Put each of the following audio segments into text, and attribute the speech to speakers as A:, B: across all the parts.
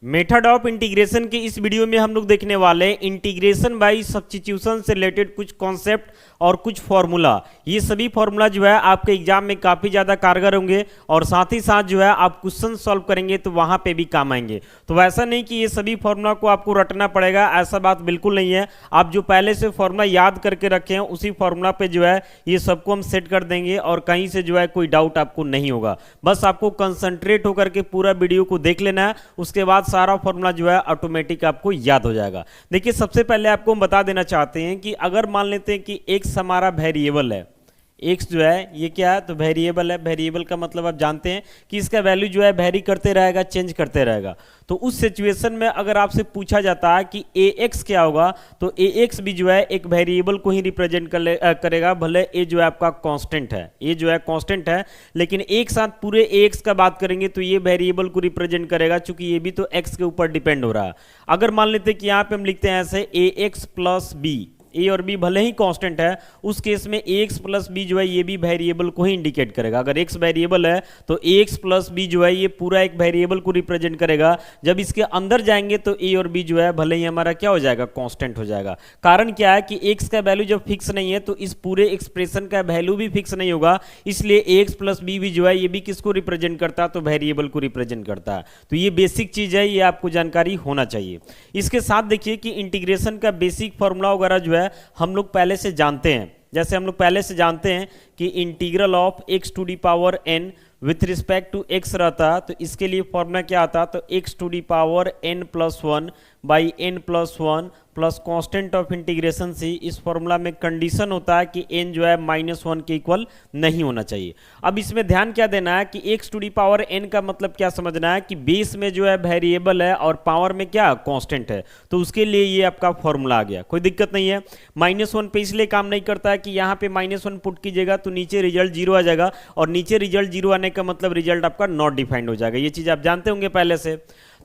A: Method of integration के इस video में हम लोग देखने वाले हैं इंटीग्रेशन बाय सब्स्टिट्यूशन से रिलेटेड कुछ कॉन्सेप्ट और कुछ फॉर्मूला। ये सभी फॉर्मूला जो है आपके एग्जाम में काफ़ी ज़्यादा कारगर होंगे और साथ ही साथ जो है आप क्वेश्चन सॉल्व करेंगे तो वहाँ पे भी काम आएंगे। तो वैसा नहीं कि ये सभी फॉर्मूला को आपको रटना पड़ेगा, ऐसा बात बिल्कुल नहीं है। आप जो पहले से फॉर्मूला याद करके रखे हैं उसी फॉर्मूला पे जो है ये सबको हम सेट कर देंगे और कहीं से जो है कोई डाउट आपको नहीं होगा। बस आपको कंसंट्रेट होकर के पूरा वीडियो को देख लेना है, उसके बाद सारा फॉर्मूला जो है ऑटोमेटिक आपको याद हो जाएगा। देखिए सबसे पहले आपको हम बता देना चाहते हैं कि अगर मान लेते हैं कि एक्स हमारा वेरिएबल है, एक्स जो है ये क्या है तो वेरिएबल है। वेरिएबल का मतलब आप जानते हैं कि इसका वैल्यू जो है वेरी करते रहेगा, चेंज करते रहेगा। तो उस सिचुएशन में अगर आपसे पूछा जाता है कि ए एक्स क्या होगा तो ए एक्स भी जो है एक वेरिएबल को ही रिप्रेजेंट करेगा, भले ए जो है आपका कांस्टेंट है, ए जो है कांस्टेंट है, लेकिन एक साथ पूरे ए एक्स का बात करेंगे तो ये वेरिएबल को रिप्रेजेंट करेगा, चूंकि ये भी तो एक्स के ऊपर डिपेंड हो रहा है। अगर मान लेते हैं कि यहाँ पे हम लिखते हैं ऐसे ए एक्स प्लस बी, ए और बी भले ही कांस्टेंट है, उस केस में ए एक्स प्लस बी जो है ये भी वेरिएबल को ही इंडिकेट करेगा। अगर एक्स वेरिएबल है तो ए एक्स प्लस बी जो है ये पूरा एक वेरिएबल को रिप्रेजेंट करेगा। जब इसके अंदर जाएंगे तो ए और बी जो है भले ही हमारा क्या हो जाएगा, कांस्टेंट हो जाएगा। कारण क्या है कि एक्स का वैल्यू जब फिक्स नहीं है तो इस पूरे एक्सप्रेशन का वैल्यू भी फिक्स नहीं होगा, इसलिए ए एक्स प्लस बी भी जो है ये भी किसको रिप्रेजेंट करता है तो वेरिएबल को रिप्रेजेंट करता है। तो ये बेसिक चीज है, ये आपको जानकारी होना चाहिए। इसके साथ देखिए कि इंटीग्रेशन का बेसिक फॉर्मूला वगैरह जो है हम लोग पहले से जानते हैं। जैसे हम लोग पहले से जानते हैं कि integral of x to the power n with respect to x रहता, तो इसके लिए फॉर्मूला क्या आता, तो x to the power n plus one by n plus one plus constant of integration C. इस फॉर्मूला में कंडीशन होता है कि एन जो है -1 के इक्वल नहीं होना चाहिए। अब इसमें ध्यान क्या देना है कि x to the power n का मतलब क्या समझना है कि बेस में जो है वेरिएबल है और पावर में क्या कांस्टेंट है, तो उसके लिए ये आपका फॉर्मूला आ गया, कोई दिक्कत नहीं है। -1 पे इसलिए काम नहीं करता है कि यहाँ पे -1 पुट कीजिएगा तो नीचे रिजल्ट 0 आ जाएगा, और नीचे रिजल्ट 0 आने का मतलब रिजल्ट आपका नॉट डिफाइंड हो जाएगा। ये चीज आप जानते होंगे पहले से।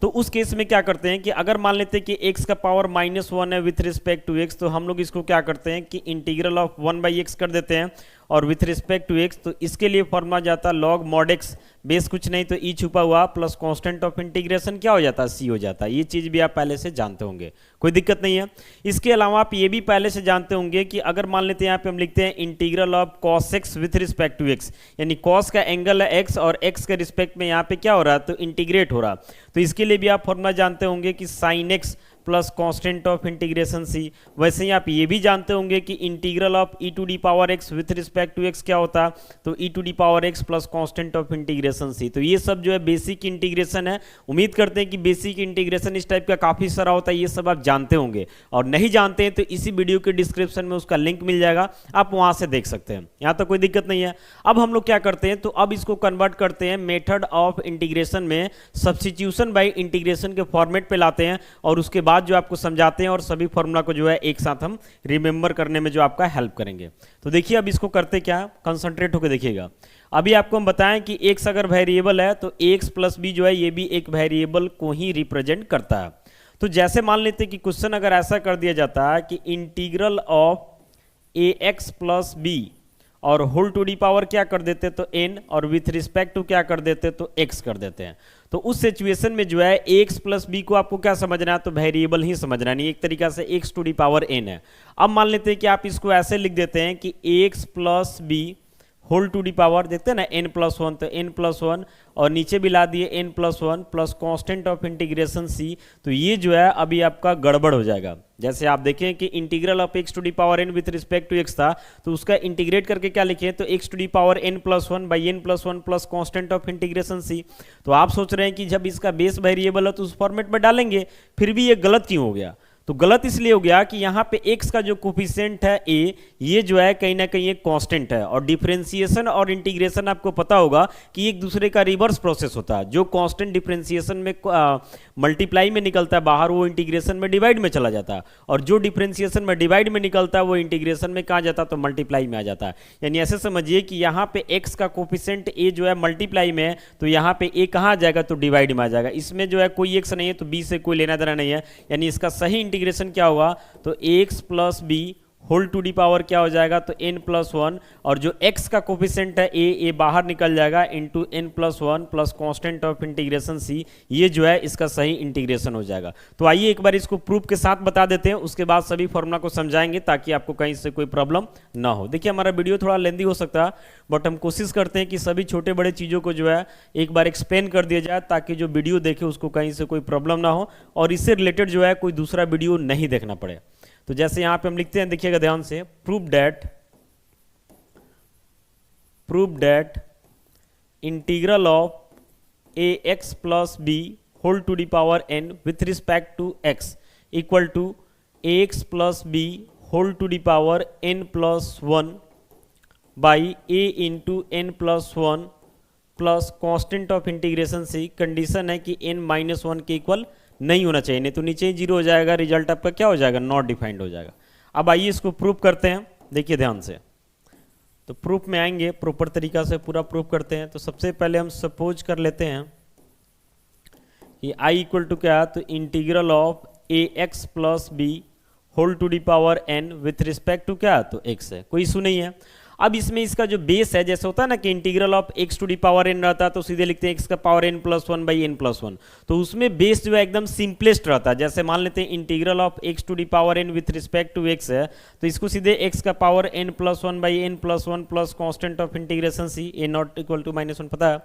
A: तो उस केस में क्या करते हैं कि अगर मान लेते हैं कि x का पावर -1 है विथ रिस्पेक्ट टू x, तो हम लोग इसको क्या करते हैं कि इंटीग्रल ऑफ 1/x कर देते हैं और विथ रिस्पेक्ट टू x, तो इसके लिए फॉर्मूला जाता है लॉग मॉड x, बेस कुछ नहीं तो e छुपा हुआ प्लस कांस्टेंट ऑफ इंटीग्रेशन क्या हो जाता है, c हो जाता है। ये चीज भी आप पहले से जानते होंगे, कोई दिक्कत नहीं है। इसके अलावा आप ये भी पहले से जानते होंगे कि अगर मान लेते हैं यहाँ पे हम लिखते हैं integral of cos x with respect to x, यानी cos का एंगल है x और x के रिस्पेक्ट में यहाँ पे क्या हो रहा है तो इंटीग्रेट हो रहा। तो इसके लिए भी आप फॉर्मूला जानते होंगे कि sin x plus constant of integration C. वैसे ही आप ये भी जानते होंगे कि integral of e to the power x with respect to x क्या होता है तो e to the power x plus constant of integration C. तो ये सब जो है बेसिक इंटीग्रेशन है। उम्मीद करते हैं कि बेसिक इंटीग्रेशन इस टाइप का काफ़ी सारा होता है, ये सब आप जानते होंगे, और नहीं जानते हैं तो इसी वीडियो के डिस्क्रिप्शन में उसका लिंक मिल जाएगा, आप वहाँ से देख सकते हैं। यहाँ तक कोई दिक्कत नहीं है। अब हम लोग क्या करते हैं तो अब इसको कन्वर्ट करते हैं मेथड ऑफ इंटीग्रेशन में, सब्स्टिट्यूशन बाय इंटीग्रेशन के फॉर्मेट पे लाते हैं और उसके बाद जो आपको समझाते हैं और सभी फॉर्मूला को जो है एक साथ हम रिमेंबर करने में जो आपका हेल्प करेंगे। तो देखिए अब इसको करते क्या, कंसंट्रेट होकर देखिएगा। अभी आपको हम बताएं कि x अगर वेरिएबल है तो x प्लस बी जो है ये भी एक वेरिएबल को ही रिप्रेजेंट करता है। तो जैसे मान लेते हैं कि क्वेश्चन अगर ऐसा कर दिया जाता है कि integral of a x plus b और होल टू दी पावर क्या कर देते तो n, और विथ रिस्पेक्ट टू क्या कर देते तो x कर देते हैं। तो उस सिचुएशन में जो है x प्लस बी को आपको क्या समझना है तो वेरिएबल ही समझना नहीं, एक तरीका से x to the power n है। अब मान लेते हैं कि आप इसको ऐसे लिख देते हैं कि x plus b whole to the power, देखते हैं ना n प्लस वन, तो n प्लस वन और नीचे भी ला दिए n plus one plus constant of integration c। तो ये जो है अभी आपका गड़बड़ हो जाएगा। जैसे आप देखें कि integral of x to the power n with respect to x था, तो उसका इंटीग्रेट करके क्या लिखे तो x to the power n plus one by n plus one plus constant of integration c। तो आप सोच रहे हैं कि जब इसका बेस वेरिएबल है तो उस फॉर्मेट में डालेंगे, फिर भी ये गलत क्यों हो गया, तो गलत इसलिए हो गया कि यहाँ पे x का जो कोफिशिएंट है a, ये जो है कहीं ना कहीं एक कांस्टेंट है, और डिफरेंशिएशन और इंटीग्रेशन आपको पता होगा कि एक दूसरे का रिवर्स प्रोसेस होता है। जो कांस्टेंट डिफरेंशिएशन में मल्टीप्लाई में निकलता है बाहर, वो इंटीग्रेशन में डिवाइड में चला जाता है, और जो डिफरेंशिएशन में डिवाइड में निकलता है वो इंटीग्रेशन में कहाँ जाता है तो मल्टीप्लाई में आ जाता है। यानी ऐसे समझिए कि यहाँ पे x का कोफिशिएंट a जो है मल्टीप्लाई में है, तो यहाँ पे a कहाँ आ जाएगा तो डिवाइड में आ जाएगा। इसमें जो है कोई x नहीं है तो b से कोई लेना देना नहीं है, यानी इसका सही इंटीग्रेशन क्या होगा तो x plus b whole to the power क्या हो जाएगा, तो n+1, और जो x का कोफिशिएंट है a बाहर निकल जाएगा into n+1 plus constant of integration c, ये जो है इसका सही इंटीग्रेशन हो जाएगा। तो आइए एक बार इसको प्रूफ के साथ बता देते हैं, उसके बाद सभी फॉर्मूला को समझाएंगे ताकि आपको कहीं से कोई प्रॉब्लम ना हो। देखिए हमारा वीडियो थोड़ा लेंदी हो सकता है, बट हम कोशिश करते हैं कि सभी छोटे बड़े चीज़ों को जो है एक बार एक्सप्लेन कर दिया जाए ताकि जो वीडियो देखे उसको कहीं से कोई प्रॉब्लम ना हो और इससे रिलेटेड जो है कोई दूसरा वीडियो नहीं देखना पड़े। तो जैसे यहां पे हम लिखते हैं, देखिएगा ध्यान से, prove that integral of ax plus b whole to the power n with respect to x equal to ax plus b whole to the power n+1 by a into n+1 plus constant of integration c। Condition है कि n-1 के equal नहीं होना चाहिए, नहीं तो नीचे ही 0 हो जाएगा, रिजल्ट आपका क्या हो जाएगा, नॉट डिफाइंड हो जाएगा। अब आइए इसको प्रूव करते हैं, देखिए ध्यान से। तो प्रूफ में आएंगे, प्रॉपर तरीका से पूरा प्रूफ करते हैं। तो सबसे पहले हम सपोज कर लेते हैं कि i इक्वल टू क्या है, तो integral of ax plus b whole to the power n with respect to क्या है, तो x है, कोई इशू नहीं है। अब इसमें इसका जो बेस है, जैसे होता है ना कि integral of x to the power n रहता है तो सीधे लिखते हैं x का पावर n+1 बाई n+1, तो उसमें बेस जो है एकदम सिंपलेस्ट रहता है। जैसे मान लेते हैं integral of x to the power n with respect to x है, तो इसको सीधे x का power n+1 by n+1 plus constant of integration c a not equal to -1 पता है।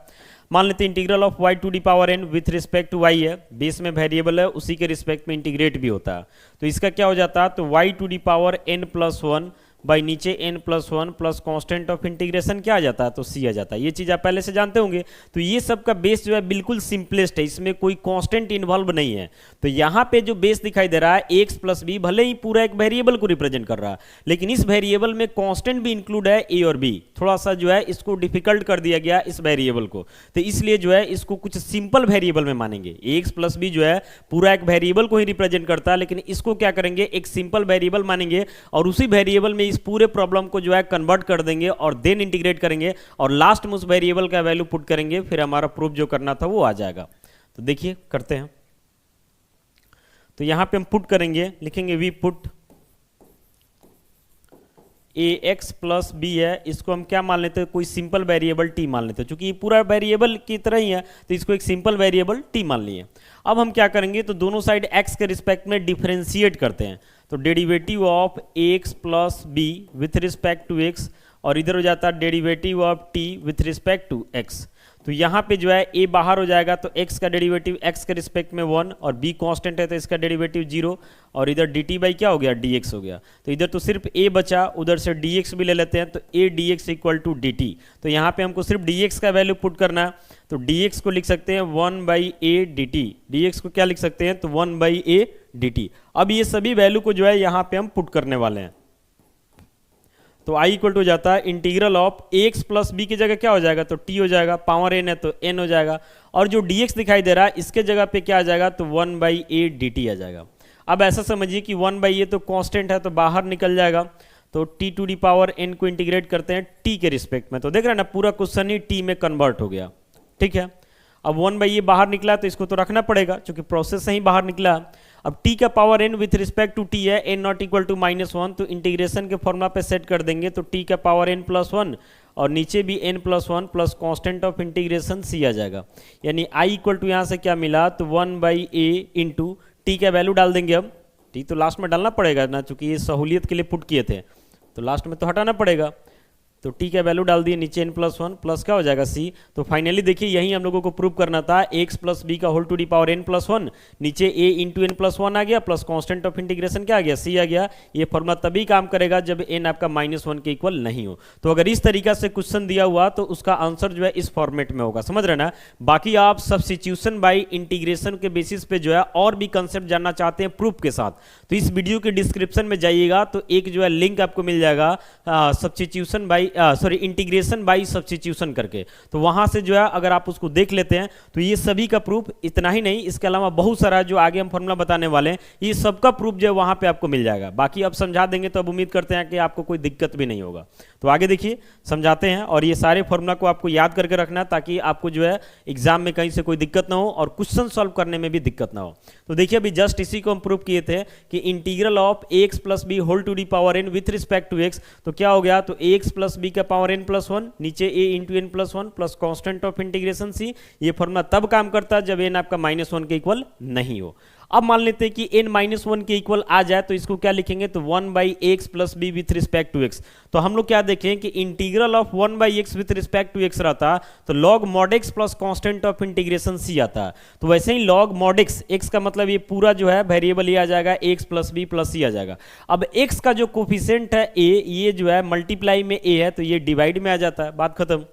A: मान लेते हैं integral of y to the power n with respect to y है, बेस में वेरिएबल है, उसी के रिस्पेक्ट में इंटीग्रेट भी होता है, तो इसका क्या हो जाता है, तो y to the power n+1 by नीचे n+1 plus constant of integration क्या आ जाता है, तो c आ जाता है। ये चीज़ आप पहले से जानते होंगे। तो ये सब का बेस जो है बिल्कुल सिंपलेस्ट है, इसमें कोई कांस्टेंट इन्वॉल्व नहीं है। तो यहाँ पे जो बेस दिखाई दे रहा है x प्लस बी, भले ही पूरा एक वेरिएबल को रिप्रेजेंट कर रहा है, लेकिन इस वेरिएबल में कांस्टेंट भी इंक्लूड है a और b। थोड़ा सा जो है इसको डिफिकल्ट कर दिया गया इस वेरिएबल को, तो इसलिए जो है इसको कुछ सिंपल वेरिएबल में मानेंगे। x प्लस बी जो है पूरा एक वेरिएबल को ही रिप्रेजेंट करता है, लेकिन इसको क्या करेंगे, एक सिंपल वेरिएबल मानेंगे और उसी वेरिएबल में इस पूरे प्रॉब्लम को जो है कन्वर्ट कर देंगे और देन इंटीग्रेट करेंगे और लास्ट में उस वेरिएबल का वैल्यू पुट करेंगे, फिर हमारा प्रूफ जो करना था वो आ जाएगा। तो देखिए करते हैं। तो यहां पे हम पुट करेंगे, लिखेंगे we put ax plus b है, इसको हम क्या मान लेते हैं, कोई सिंपल वेरिएबल t मान लेते हैं। चूंकि ये पूरा वेरिएबल की तरह ही है तो इसको एक सिंपल वेरिएबल t मान लिए। अब हम क्या करेंगे, तो दोनों साइड x के रिस्पेक्ट में डिफरेंशिएट करते हैं। तो derivative of ax plus b with respect to x, और इधर हो जाता है derivative of t with respect to x। तो यहाँ पे जो है a बाहर हो जाएगा, तो x का डेरिवेटिव x के रिस्पेक्ट में 1 और b कांस्टेंट है तो इसका डेरिवेटिव 0, और इधर dt बाई क्या हो गया, dx हो गया। तो इधर तो सिर्फ a बचा, उधर से dx भी ले लेते हैं, तो a dx equal to dt। तो यहाँ पे हमको सिर्फ dx का वैल्यू पुट करना है, तो dx को लिख सकते हैं 1 बाई a dt। dx को क्या लिख सकते हैं, तो 1 बाई a dt। अब ये सभी वैल्यू को जो है यहाँ पे हम पुट करने वाले हैं। तो i इक्वल टू हो जाता है integral of ax plus b की जगह क्या हो जाएगा, तो t हो जाएगा, पावर n है तो n हो जाएगा, और जो dx दिखाई दे रहा है इसके जगह पे क्या आ जाएगा, तो 1 बाई a dt आ जाएगा। अब ऐसा समझिए कि 1 बाई a तो कांस्टेंट है तो बाहर निकल जाएगा, तो t to the power n को इंटीग्रेट करते हैं t के रिस्पेक्ट में, तो देख रहे हैं ना पूरा क्वेश्चन ही t में कन्वर्ट हो गया। ठीक है, अब 1 बाई a बाहर निकला तो इसको तो रखना पड़ेगा क्योंकि प्रोसेस से ही बाहर निकला। अब t का power n with respect to t है, n नॉट इक्वल टू -1, तो इंटीग्रेशन के फॉर्मूला पे सेट कर देंगे, तो t का पावर n प्लस 1 और नीचे भी n+1 plus constant of integration c आ जाएगा। यानी i इक्वल टू यहाँ से क्या मिला, तो 1 बाई a इंटू टी का वैल्यू डाल देंगे। अब t तो लास्ट में डालना पड़ेगा ना, चूंकि ये सहूलियत के लिए पुट किए थे तो लास्ट में तो हटाना पड़ेगा, तो t का वैल्यू डाल दिए, नीचे n+1 प्लस क्या हो जाएगा c। तो फाइनली देखिए यही हम लोगों को प्रूव करना था, x प्लस b का whole to the power n+1, नीचे a इंटू n+1 आ गया प्लस कांस्टेंट ऑफ इंटीग्रेशन क्या आ गया, c आ गया। ये फॉर्मूला तभी काम करेगा जब n आपका -1 के इक्वल नहीं हो। तो अगर इस तरीका से क्वेश्चन दिया हुआ तो उसका आंसर जो है इस फॉर्मेट में होगा, समझ रहे ना। बाकी आप सब्स्टिट्यूशन बाई इंटीग्रेशन के बेसिस पे जो है और भी कंसेप्ट जानना चाहते हैं प्रूफ के साथ, तो इस वीडियो के डिस्क्रिप्शन में जाइएगा तो एक जो है लिंक आपको मिल जाएगा substitution by integration by substitution करके, तो वहां से जो है अगर आप उसको देख लेते हैं तो ये सभी का प्रूफ, इतना ही नहीं इसके अलावा बहुत सारा जो आगे हम फॉर्मूला बताने वाले हैं ये सबका प्रूफ जो है वहां पे आपको मिल जाएगा। बाकी अब समझा देंगे तो अब उम्मीद करते हैं कि आपको कोई दिक्कत भी नहीं होगा। तो तो आगे देखिए समझाते हैं, और ये सारे फॉर्मूला को आपको याद करके रखना है ताकि आपको जो है एग्जाम में कहीं से कोई दिक्कत ना हो और क्वेश्चन सॉल्व करने में भी दिक्कत ना हो। तो देखिए अभी जस्ट इसी को हम प्रूव किए थे कि integral of ax plus b whole to the power n with respect to x, तो क्या हो गया, तो ax प्लस बी का पावर n प्लस 1 नीचे a into n plus 1 plus constant of integration c। ये फॉर्मूला तब काम करता है जब n आपका -1 के इक्वल नहीं हो। अब मान लेते हैं कि n -1 के इक्वल आ जाए तो इसको क्या लिखेंगे, तो 1/x plus B with respect to x। तो हम लोग क्या देखें कि integral of 1/x with respect to x रहता तो log mod x plus constant of integration c आता। तो वैसे ही log mod x का मतलब ये पूरा जो है वेरिएबल ये आ जाएगा x plus b plus c आ जाएगा। अब x का जो कोफिशिएंट है a, ये जो है मल्टीप्लाई में a है तो ये डिवाइड में आ जाता है, बात खत्म।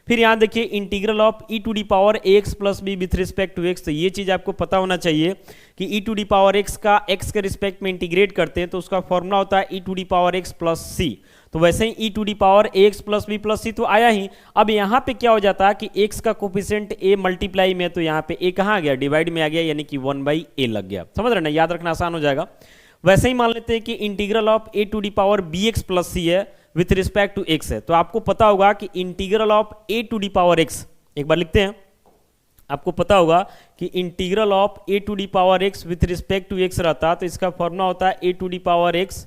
A: फिर यहाँ देखिए integral of e to the power ax plus B with respect to x, तो ये चीज़ आपको पता होना चाहिए कि e to the power x का x के रिस्पेक्ट में इंटीग्रेट करते हैं तो उसका फॉर्मूला होता है e to the power x plus c। तो वैसे ही e to the power ax plus b plus c तो आया ही। अब यहाँ पे क्या हो जाता है कि x का कोफिशिएंट a मल्टीप्लाई में, तो यहाँ पे a कहाँ आ गया, डिवाइड में आ गया, यानी कि 1/a लग गया। समझ रहे ना, याद रखना आसान हो जाएगा। वैसे ही मान लेते हैं कि integral of a to the power bx plus c है विथ रिस्पेक्ट टू x है, तो आपको पता होगा कि integral of a to the power x, एक बार लिखते हैं, आपको पता होगा कि integral of a to the power x with respect to x रहता तो इसका फॉर्मूला होता है a to the power x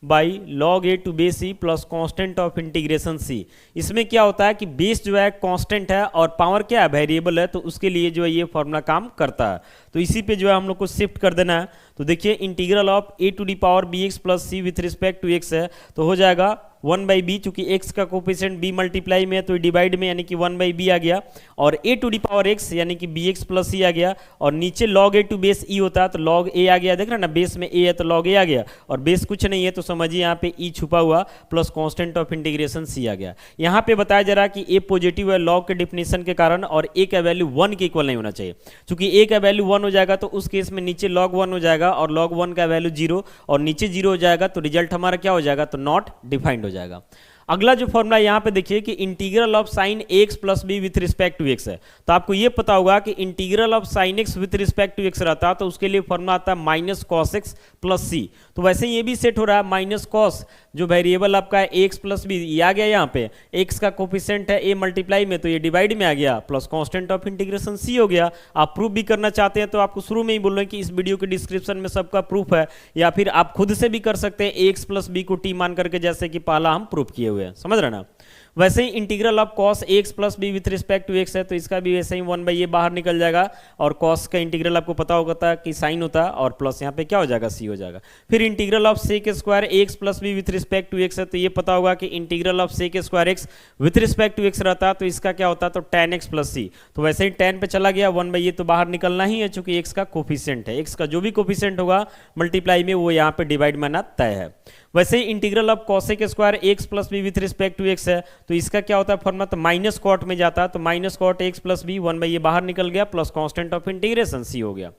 A: by log a to base c plus constant of integration c। इसमें क्या होता है कि बेस जो है कांस्टेंट है और पावर क्या है, वेरिएबल है, तो उसके लिए जो है ये फॉर्मूला काम करता है। तो इसी पे जो है हम लोग को शिफ्ट कर देना है। तो देखिए integral of a to the power bx plus c with respect to x है, तो हो जाएगा 1/b, चूंकि x का कोफिशिएंट b मल्टीप्लाई में है तो डिवाइड में, यानी कि 1/b आ गया, और a to the power x यानी कि bx प्लस c आ गया, और नीचे log a to base e होता है तो log a आ गया। देख रहे ना, बेस में a है तो log a आ गया, और बेस कुछ नहीं है तो समझिए यहाँ पे e छुपा हुआ plus constant of integration c आ गया। यहाँ पे बताया जा रहा है कि a पॉजिटिव है log के डिफिनेशन के कारण, और a का वैल्यू 1 के इक्वल नहीं होना चाहिए। चूंकि a का वैल्यू 1 हो जाएगा तो उस केस में नीचे log 1 हो जाएगा, और log 1 का वैल्यू 0 और नीचे 0 हो जाएगा, तो रिजल्ट हमारा क्या हो जाएगा, तो नॉट डिफाइंड हो जाएगा। अगला जो फॉर्मूला यहाँ पे देखिए कि integral of sine x plus B with respect to x है, तो आपको ये पता होगा कि integral of sine x with respect to x रहता तो उसके लिए फॉर्मूला आता है minus cos x plus c। तो वैसे ये भी सेट हो रहा है, माइनस कॉस जो वेरिएबल आपका है x प्लस बी, ये आ गया यहाँ पे, x का कोफिशिएंट है a मल्टीप्लाई में तो ये डिवाइड में आ गया, plus constant of integration c हो गया। आप प्रूफ भी करना चाहते हैं तो आपको शुरू में ही बोल रहे हैं कि इस वीडियो के डिस्क्रिप्शन में सबका प्रूफ है, या फिर आप खुद से भी कर सकते हैं x प्लस बी को t मान करके, जैसे कि पहला हम प्रूफ किए हुए हैं। समझ रहे ना। वैसे ही integral of cos ax plus B with respect to x है, तो इसका भी वैसे ही 1/a बाहर निकल जाएगा, और cos का इंटीग्रल आपको पता होगा कि साइन होता है, और प्लस यहाँ पे क्या हो जाएगा, c हो जाएगा। फिर integral of sec square ax plus B with respect to x है, तो ये पता होगा कि integral of sec square x with respect to x रहता तो इसका क्या होता, तो tan x प्लस c। तो वैसे ही tan पे चला गया, 1/a तो बाहर निकलना ही है, चूंकि x का कोफिशिएंट है, x का जो भी कोफिशिएंट होगा मल्टीप्लाई में वो यहाँ पे डिवाइड में आना तय है। वैसे ही integral of cosec square x plus B with respect to x है, तो इसका क्या होता है फॉर्मूला, तो माइनस कॉट में जाता है, तो minus cot x plus b 1/a बाहर निकल गया, plus constant of integration c हो गया।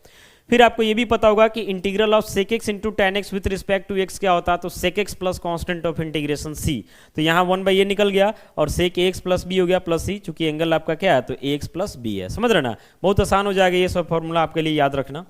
A: फिर आपको ये भी पता होगा कि integral of sec x into tan x with respect to x क्या होता है, तो sec x plus constant of integration c। तो यहाँ 1/a निकल गया और sec ax प्लस b हो गया प्लस c, चूंकि एंगल आपका क्या है, तो ax प्लस b है। समझ रहे ना, बहुत आसान हो जाएगा, ये सब फॉर्मूला आपके लिए याद रखना,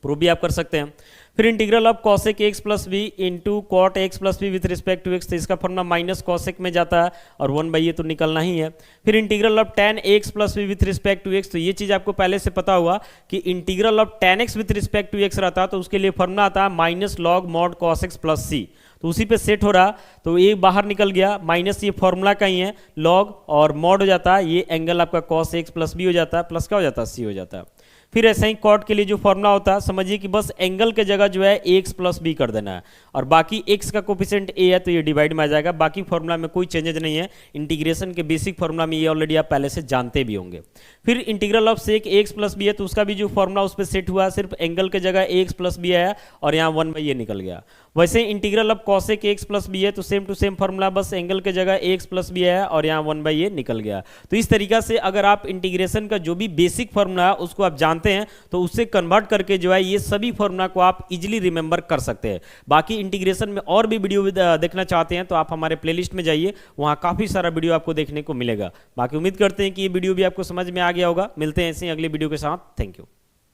A: प्रूफ भी आप कर सकते हैं। फिर integral of cosec x plus b into cot x plus B with respect to x, तो इसका फॉर्मूला माइनस cosec में जाता है, और 1/a तो निकलना ही है। फिर integral of tan x plus B with respect to x, तो ये चीज़ आपको पहले से पता हुआ कि integral of tan x with respect to x रहता तो उसके लिए फॉर्मूला आता है minus log mod cos x plus c। तो उसी पे सेट हो रहा, तो ये बाहर निकल गया, माइनस ये फॉर्मूला का ही है, लॉग और मॉड हो जाता है, ये एंगल आपका cos x प्लस बी हो जाता है, प्लस क्या हो जाता है, c हो जाता है। फिर ऐसे ही कॉट के लिए जो फॉर्मूला होता है, समझिए कि बस एंगल के जगह जो है x प्लस बी कर देना है, और बाकी x का कोफिशिएंट a है तो ये डिवाइड में आ जाएगा। बाकी फॉर्मूला में कोई चेंजेज नहीं है, इंटीग्रेशन के बेसिक फॉर्मूला में ये ऑलरेडी आप पहले से जानते भी होंगे। फिर integral of sec x plus b है, तो उसका भी जो फॉर्मूला उस पर सेट हुआ, सिर्फ एंगल के जगह x प्लस बी आया और यहाँ 1/a निकल गया। वैसे integral of cosec x plus b है, तो सेम टू सेम फॉर्मूला, बस एंगल के जगह x प्लस बी आया और यहाँ 1/a निकल गया। तो इस तरीका से अगर आप इंटीग्रेशन का जो भी बेसिक फॉर्मूला है उसको आप जानते हैं तो उससे कन्वर्ट करके जो है ये सभी फॉर्मूला को आप इजीली रिमेंबर कर सकते हैं। बाकी इंटीग्रेशन में और भी वीडियो देखना चाहते हैं तो आप हमारे प्लेलिस्ट में जाइए, वहाँ काफ़ी सारा वीडियो आपको देखने को मिलेगा। बाकी उम्मीद करते हैं कि ये वीडियो भी आपको समझ में आ गया होगा। मिलते हैं ऐसे ही अगले वीडियो के साथ। Thank you.